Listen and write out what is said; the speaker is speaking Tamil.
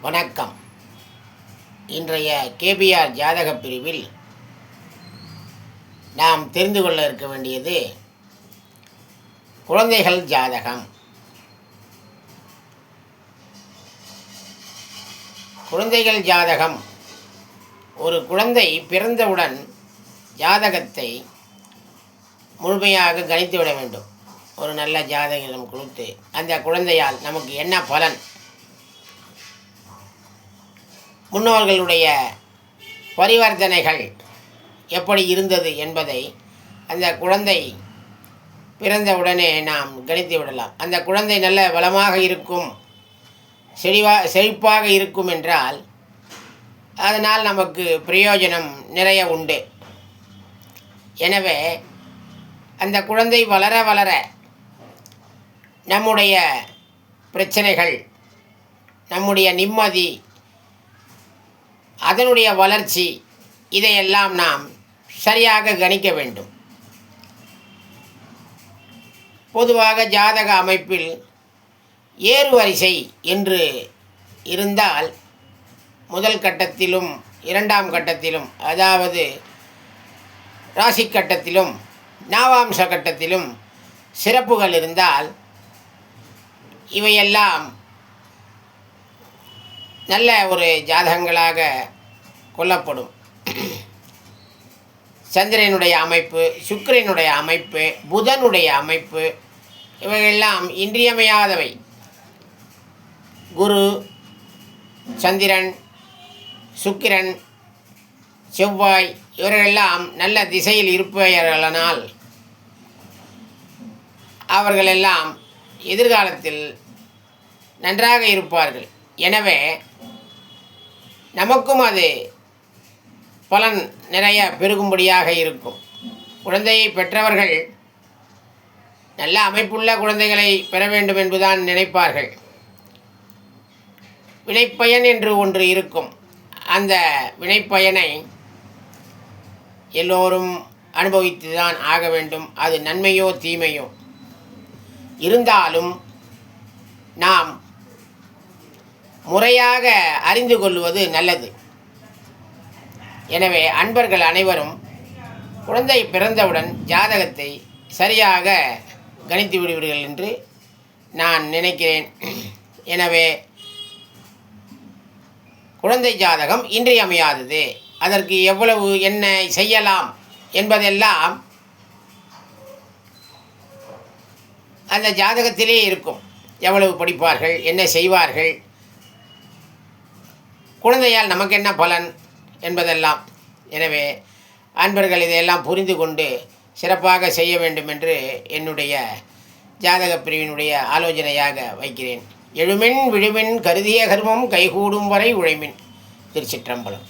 வணக்கம். இன்றைய கேபிஆர் ஜாதக பிரிவில் நாம் தெரிந்து கொள்ள இருக்க வேண்டியது குழந்தைகள் ஜாதகம். குழந்தைகள் ஜாதகம், ஒரு குழந்தை பிறந்தவுடன் ஜாதகத்தை முழுமையாக கணித்துவிட வேண்டும். ஒரு நல்ல ஜாதகம் கொடுத்து அந்த குழந்தையால் நமக்கு என்ன பலன், முன்னோர்களுடைய பரிவர்த்தனைகள் எப்படி இருந்தது என்பதை அந்த குழந்தை பிறந்தவுடனே நாம் கணித்து விடலாம். அந்த குழந்தை நல்ல வளமாக இருக்கும், செழிப்பாக இருக்கும் என்றால் அதனால் நமக்கு பிரயோஜனம் நிறைய உண்டு. எனவே அந்த குழந்தை வளர வளர நம்முடைய பிரச்சனைகள், நம்முடைய நிம்மதி, அதனுடைய வளர்ச்சி, இதையெல்லாம் நாம் சரியாக கணிக்க வேண்டும். பொதுவாக ஜாதக அமைப்பில் ஏறு வரிசை என்று இருந்தால் முதல் கட்டத்திலும் இரண்டாம் கட்டத்திலும், அதாவது ராசி கட்டத்திலும் நாவாம்ச கட்டத்திலும் சிறப்புகள் இருந்தால் இவையெல்லாம் நல்ல ஒரு ஜாதகங்களாக கொள்ளப்படும். சந்திரனுடைய அமைப்பு, சுக்கிரனுடைய அமைப்பு, புதனுடைய அமைப்பு, இவையெல்லாம் இன்றியமையாதவை. குரு, சந்திரன், சுக்கிரன், செவ்வாய் இவர்களெல்லாம் நல்ல திசையில் இருப்பவர்களானால் அவர்களெல்லாம் எதிர்காலத்தில் நன்றாக இருப்பார்கள். எனவே நமக்கும் அது பலன் நிறைய பெருகும்படியாக இருக்கும். குழந்தையை பெற்றவர்கள் நல்ல அமைப்புள்ள குழந்தைகளை பெற வேண்டும் என்பதுதான் நினைப்பார்கள். வினைப்பயன் என்று ஒன்று இருக்கும். அந்த வினைப்பயனை எல்லோரும் அனுபவித்து தான் ஆக வேண்டும். அது நன்மையோ தீமையோ இருந்தாலும் நாம் முறையாக அறிந்து கொள்வது நல்லது. எனவே அன்பர்கள் அனைவரும் குழந்தை பிறந்தவுடன் ஜாதகத்தை சரியாக கணித்து விடுவீர்கள் என்று நான் நினைக்கிறேன். எனவே குழந்தை ஜாதகம் இன்றியமையாதது. அதற்கு எவ்வளவு என்ன செய்யலாம் என்பதெல்லாம் அந்த ஜாதகத்திலே இருக்கும். எவ்வளவு படிப்பார்கள், என்ன செய்வார்கள், குழந்தையால் நமக்கு என்ன பலன் என்பதெல்லாம். எனவே அன்பர்கள் இதையெல்லாம் புரிந்து கொண்டு சிறப்பாக செய்ய வேண்டும் என்று என்னுடைய ஜாதக பிரிவினுடைய ஆலோசனையாக வைக்கிறேன். எழுமின் விழுமின் கருதிய கர்மம் கைகூடும் வரை உழைமின். திருச்சிற்றம்பலம்.